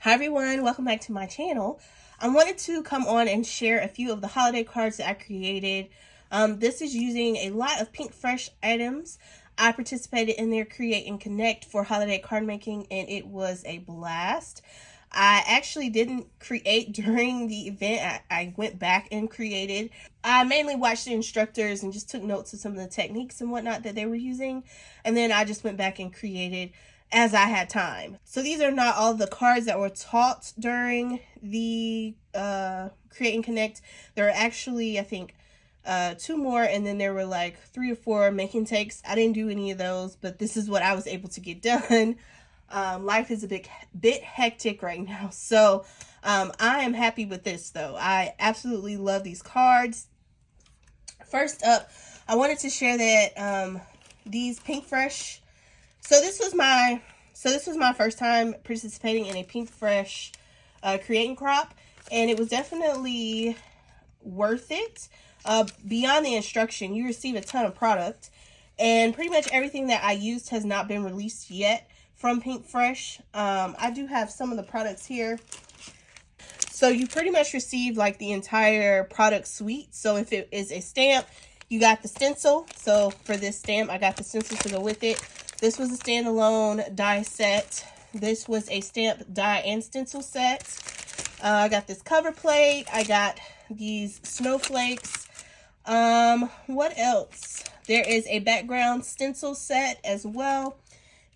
Hi everyone, welcome back to my channel. I wanted to come on and share a few of the holiday cards that I created. This is using a lot of Pinkfresh items. I participated in their Create and Connect for holiday card making and it was a blast. I actually didn't create during the event. I went back and created. I mainly watched the instructors and just took notes of some of the techniques and whatnot that they were using. And then I just went back and created as I had time. So these are not all the cards that were taught during the Create and Connect. There are actually, I think, 2 more, and then there were like 3 or 4 making takes. I didn't do any of those, but this is what I was able to get done. Life is a bit hectic right now, so I am happy with this though. I absolutely love these cards. First up, I wanted to share that these Pinkfresh. So this was my first time participating in a Pinkfresh create and crop, and it was definitely worth it. Beyond the instruction, you receive a ton of product, and pretty much everything that I used has not been released yet from Pinkfresh. I do have some of the products here. So you pretty much receive like the entire product suite. So if it is a stamp, you got the stencil. So for this stamp, I got the stencil to go with it. This was a standalone die set. This was a stamp, die, and stencil set. I got this cover plate. I got these snowflakes. What else? There is a background stencil set as well.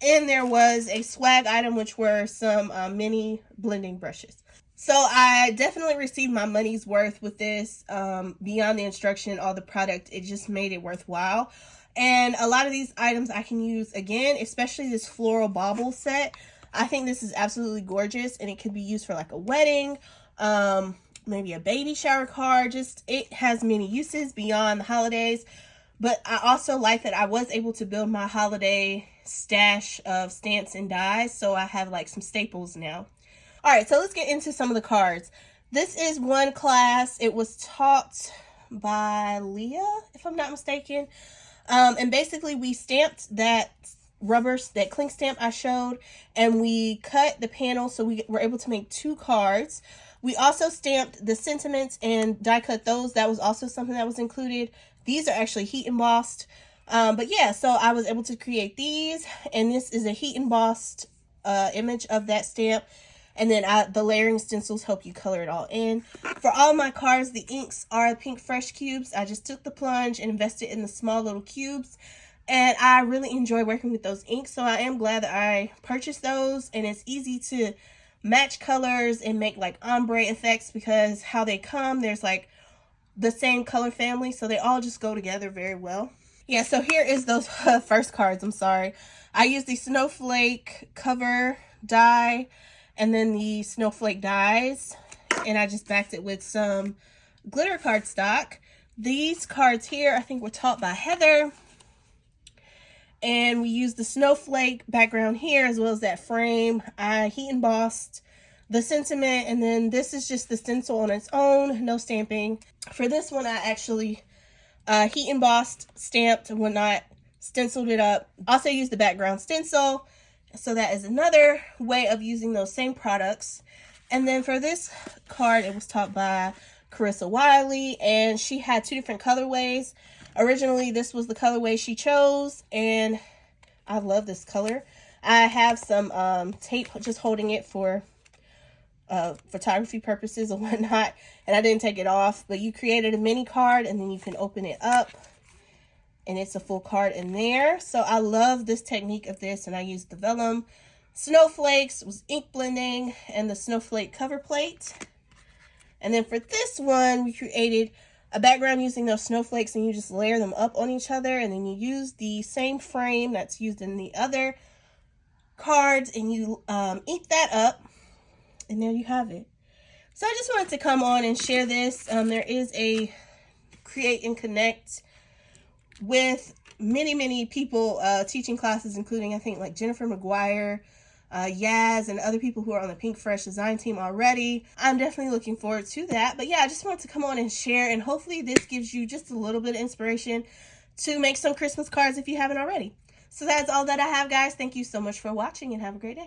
And there was a swag item, which were some mini blending brushes. So I definitely received my money's worth with this. Beyond the instruction, all the product, it just made it worthwhile. And a lot of these items I can use again, especially this floral bauble set. I think this is absolutely gorgeous, and it could be used for like a wedding, maybe a baby shower card. Just, it has many uses beyond the holidays. But I also like that I was able to build my holiday stash of stamps and dies, so I have like some staples now. All right, so let's get into some of the cards. This is one class. It was taught by Leah, if I'm not mistaken. And basically we stamped that rubber, that clink stamp I showed, and we cut the panel so we were able to make 2 cards. We also stamped the sentiments and die cut those. That was also something that was included. These are actually heat embossed. But yeah, so I was able to create these, and this is a heat embossed image of that stamp. And then the layering stencils help you color it all in. For all my cards, the inks are Pinkfresh cubes. I just took the plunge and invested in the small little cubes. And I really enjoy working with those inks. So I am glad that I purchased those. And it's easy to match colors and make like ombre effects, because how they come, there's like the same color family. So they all just go together very well. Yeah, so here is those first cards. I'm sorry. I used the snowflake cover die, and then the snowflake dies, and I just backed it with some glitter cardstock. These cards here I think were taught by Heather, and we used the snowflake background here as well as that frame. I heat embossed the sentiment, and then this is just the stencil on its own, no stamping. For this one, I actually heat embossed, stamped, and whatnot, stenciled it up. Also used the background stencil. So that is another way of using those same products. And then for this card, it was taught by Carissa Wiley, and she had 2 different colorways. Originally, this was the colorway she chose, and I love this color. I have some tape just holding it for photography purposes and whatnot, and I didn't take it off. But you created a mini card, and then you can open it up, and it's a full card in there. So I love this technique of this, and I used the vellum snowflakes, was ink blending, and the snowflake cover plate. And then for this one, we created a background using those snowflakes, and you just layer them up on each other, and then you use the same frame that's used in the other cards, and you ink that up, and there you have it. So I just wanted to come on and share this. There is a Create and Connect with many people teaching classes, including I think like Jennifer McGuire, Yaz, and other people who are on the Pinkfresh design team already. I'm definitely looking forward to that. But yeah, I just wanted to come on and share, and hopefully this gives you just a little bit of inspiration to make some Christmas cards if you haven't already. So that's all that I have, guys. Thank you so much for watching, and have a great day.